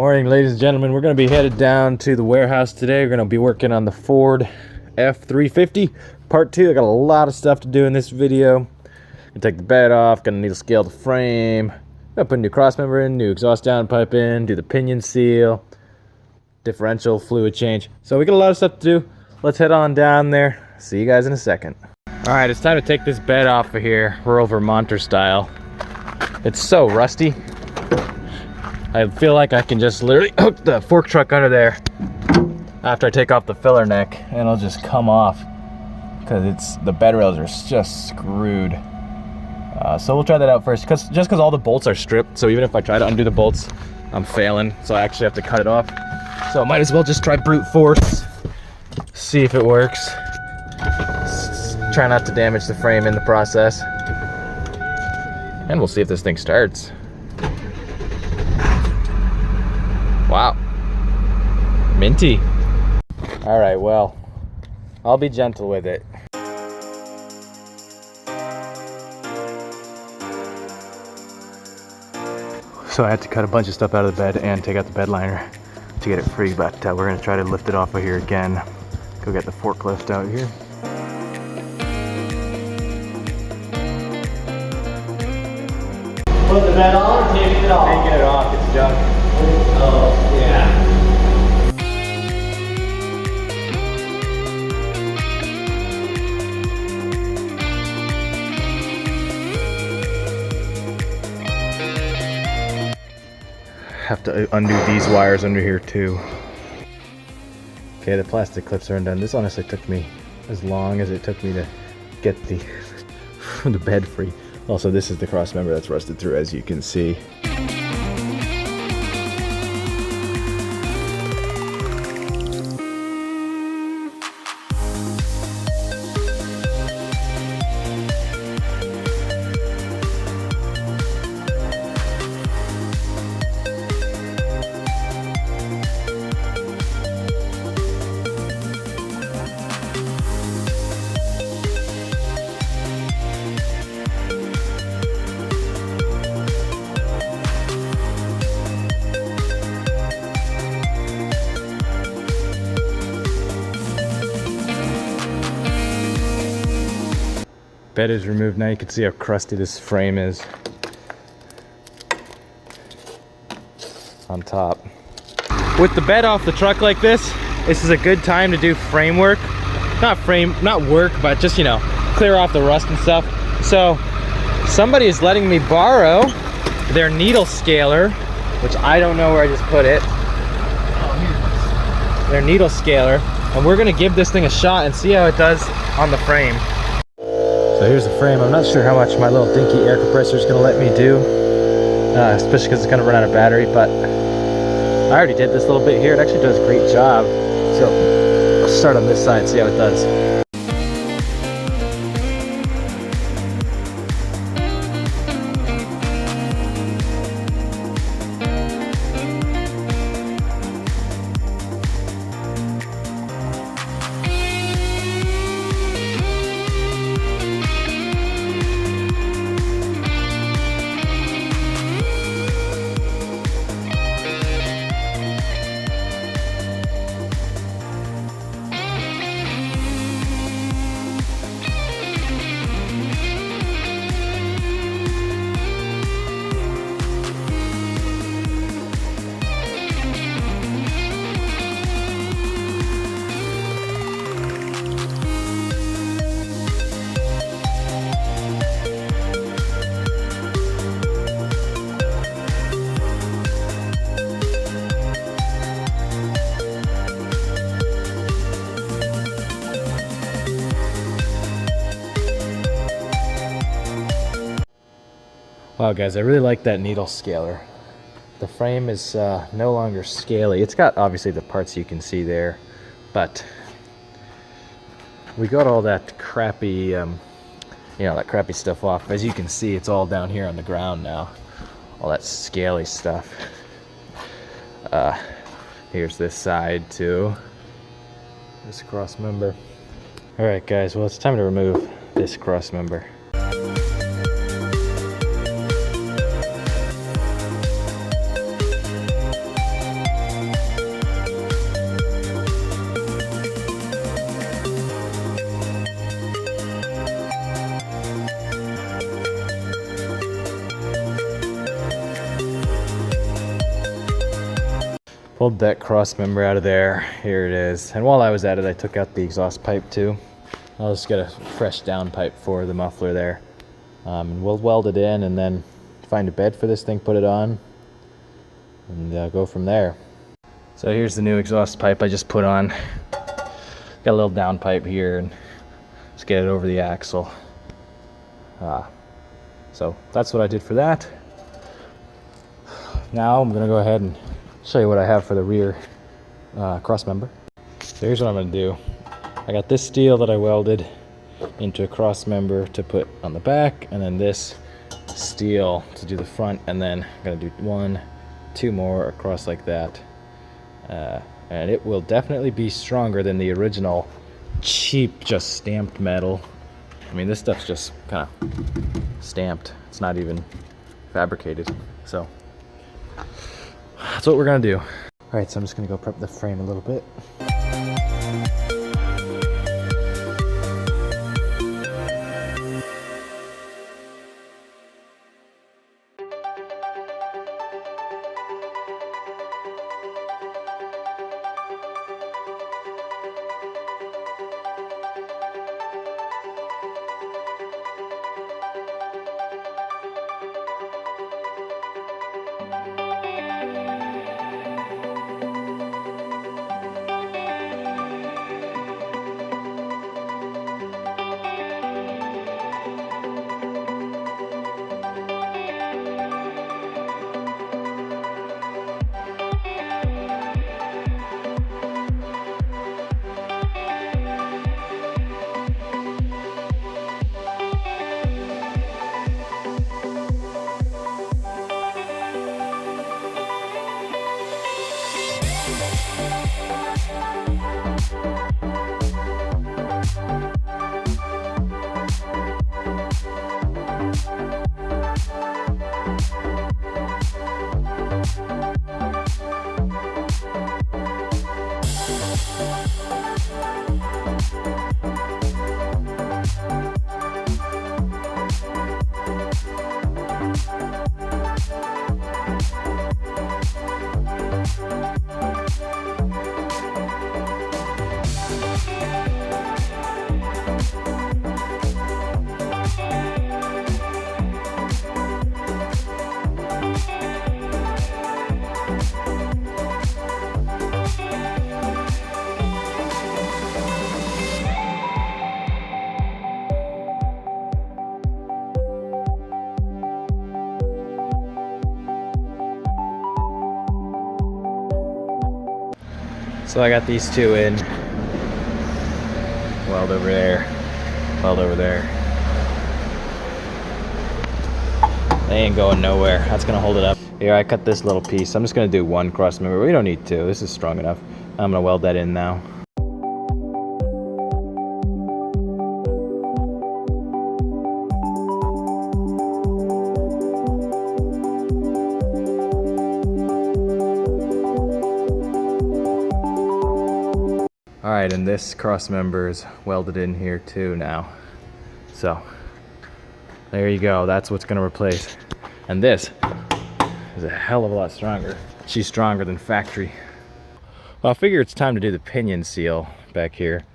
Morning, ladies and gentlemen. We're going to be headed down to the warehouse today. We're going to be working on the Ford F350 part 2. I got a lot of stuff to do in this video. Gonna take the bed off, gonna needle scale the frame, gonna put a new cross member in, new exhaust downpipe in, do the pinion seal, differential fluid change. So we got a lot of stuff to do. Let's head on down there. See you guys in a second. All right, it's time to take this bed off of here, rural Vermonter style. It's so rusty. I feel like I can just literally hook the fork truck under there after I take off the filler neck and it'll just come off because the bed rails are just screwed. So we'll try that out first, just because all the bolts are stripped. So even if I try to undo the bolts, I'm failing. So I actually have to cut it off. So I might as well just try brute force, see if it works. Try not to damage the frame in the process. And we'll see if this thing starts. Wow, minty. All right, well, I'll be gentle with it. So I had to cut a bunch of stuff out of the bed and take out the bed liner to get it free, but we're gonna try to lift it off of here again. Go get the forklift out here. Put the bed on or taking it off? Taking it off, it's junk. Oh, yeah. Have to undo these wires under here too. Okay, the plastic clips are undone. This honestly took me as long as it took me to get the the bed free. Also, this is the cross member that's rusted through, as you can see. Bed is removed. Now you can see how crusty this frame is on top. With the bed off the truck like this is a good time to do frame work. Not work, but just, you know, clear off the rust and stuff. So somebody is letting me borrow their needle scaler, which I don't know where I just put it. Their needle scaler, and we're gonna give this thing a shot and see how it does on the frame. So here's the frame. I'm not sure how much my little dinky air compressor is going to let me do, especially because it's going to run out of battery, but I already did this little bit here. It actually does a great job. So I'll start on this side, see how it does. Wow guys, I really like that needle scaler. The frame is no longer scaly. It's got obviously the parts you can see there, but we got all that crappy, that crappy stuff off. As you can see, it's all down here on the ground now. All that scaly stuff. Here's this side too. This cross member. All right guys, well it's time to remove this cross member. Pulled that cross member out of there. Here it is. And while I was at it, I took out the exhaust pipe too. I'll just get a fresh down pipe for the muffler there. And we'll weld it in and then find a bed for this thing, put it on, and go from there. So here's the new exhaust pipe I just put on. Got a little down pipe here, and just get it over the axle. So that's what I did for that. Now I'm gonna go ahead and show you what I have for the rear cross member. So here's what I'm gonna do. I got this steel that I welded into a cross member to put on the back, and then this steel to do the front, and then I'm gonna do 1, 2 more across like that. And it will definitely be stronger than the original cheap, just stamped metal. I mean, this stuff's just kind of stamped. It's not even fabricated. So that's what we're gonna do. All right, so I'm just gonna go prep the frame a little bit. So I got these two in. Weld over there. Weld over there. They ain't going nowhere. That's gonna hold it up. Here, I cut this little piece. I'm just gonna do 1 cross member. We don't need 2. This is strong enough. I'm gonna weld that in now. Alright, and this cross member is welded in here too now. So, there you go. That's what's going to replace. And this is a hell of a lot stronger. She's stronger than factory. Well, I figure it's time to do the pinion seal back here.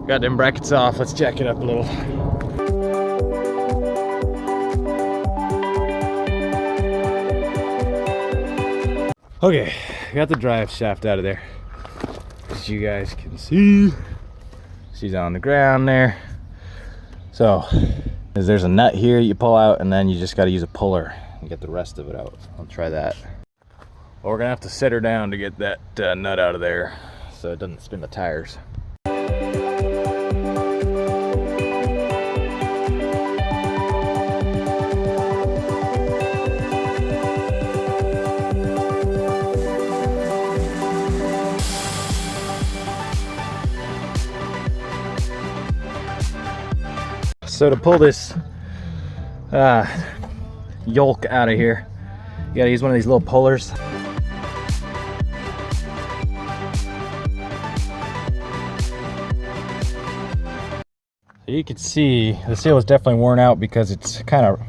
Got them brackets off. Let's jack it up a little. Okay, got the drive shaft out of there. As you guys can see, she's on the ground there. So, there's a nut here you pull out, and then you just got to use a puller and get the rest of it out. I'll try that. Well, we're gonna have to set her down to get that nut out of there so it doesn't spin the tires. So to pull this yolk out of here. You gotta use one of these little pullers. So you can see the seal is definitely worn out because it's kind of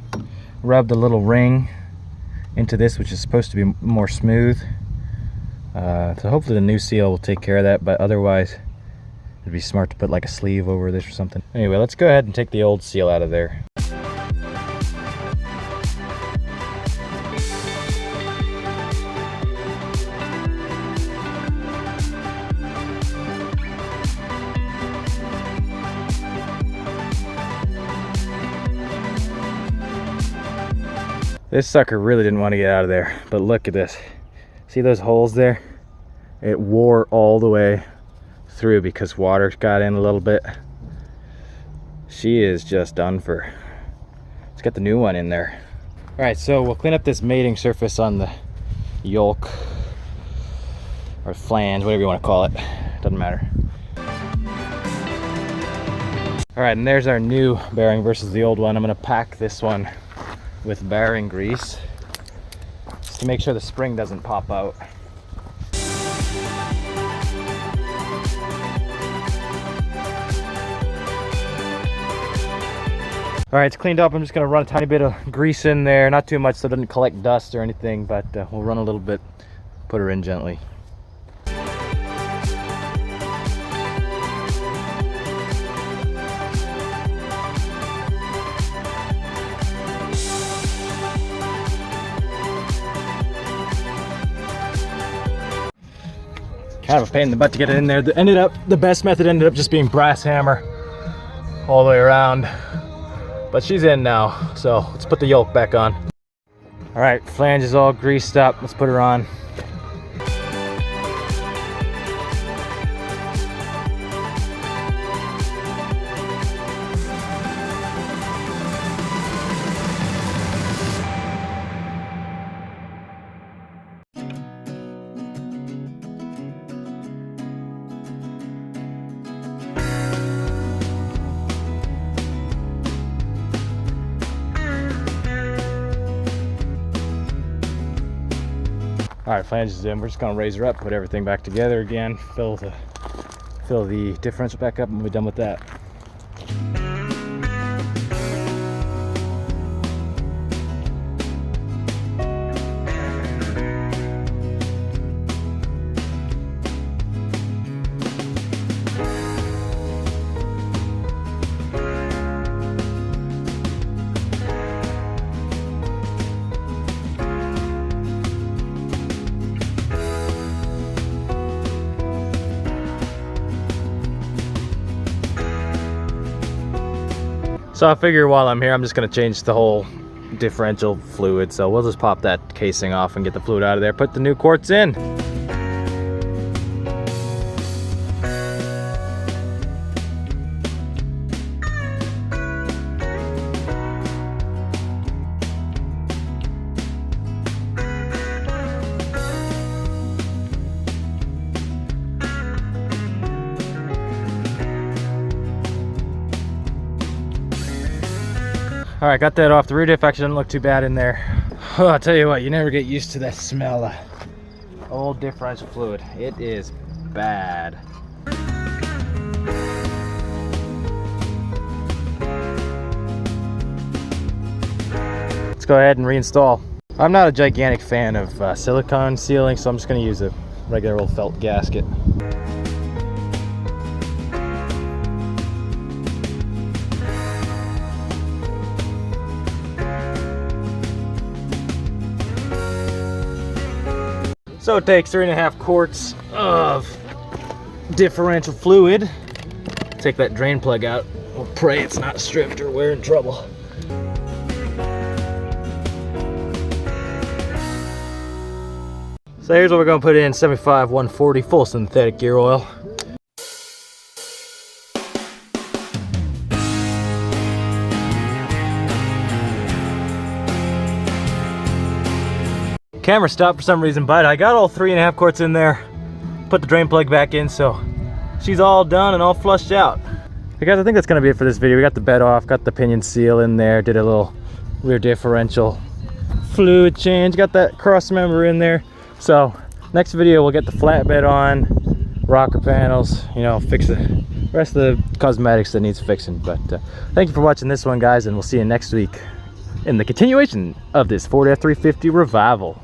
rubbed a little ring into this, which is supposed to be more smooth. So hopefully the new seal will take care of that, but otherwise it'd be smart to put like a sleeve over this or something. Anyway, let's go ahead and take the old seal out of there. This sucker really didn't want to get out of there, but look at this. See those holes there? It wore all the way through because water got in a little bit. She is just done for. Let's get the new one in there. All right, so we'll clean up this mating surface on the yolk or flange, whatever you want to call it. Doesn't matter. All right, and there's our new bearing versus the old one. I'm gonna pack this one with bearing grease just to make sure the spring doesn't pop out. All right, it's cleaned up. I'm just gonna run a tiny bit of grease in there, not too much so it doesn't collect dust or anything, but we'll run a little bit, put her in gently. Kind of a pain in the butt to get it in there. The best method ended up just being brass hammer all the way around. But she's in now, so let's put the yolk back on. All right, flange is all greased up. Let's put her on. All right, flange is in. We're just gonna raise her up, put everything back together again, fill the differential back up, and we'll be done with that. So I figure while I'm here, I'm just gonna change the whole differential fluid. So we'll just pop that casing off and get the fluid out of there, put the new quartz in. All right, got that off. The rear diff actually doesn't look too bad in there. Oh, I'll tell you what, you never get used to that smell of old differential fluid. It is bad. Let's go ahead and reinstall. I'm not a gigantic fan of silicone sealing, so I'm just gonna use a regular old felt gasket. So it takes 3.5 quarts of differential fluid. Take that drain plug out. We'll pray it's not stripped or we're in trouble. So here's what we're gonna put in: 75 140 full synthetic gear oil. Camera stopped for some reason, but I got all 3.5 quarts in there. Put the drain plug back in, so she's all done and all flushed out. Hey guys, I think that's gonna be it for this video. We got the bed off, got the pinion seal in there, did a little rear differential fluid change, got that cross member in there. So next video we'll get the flatbed on, rocker panels, you know, fix the rest of the cosmetics that needs fixing. But thank you for watching this one, guys, and we'll see you next week in the continuation of this Ford F-350 revival.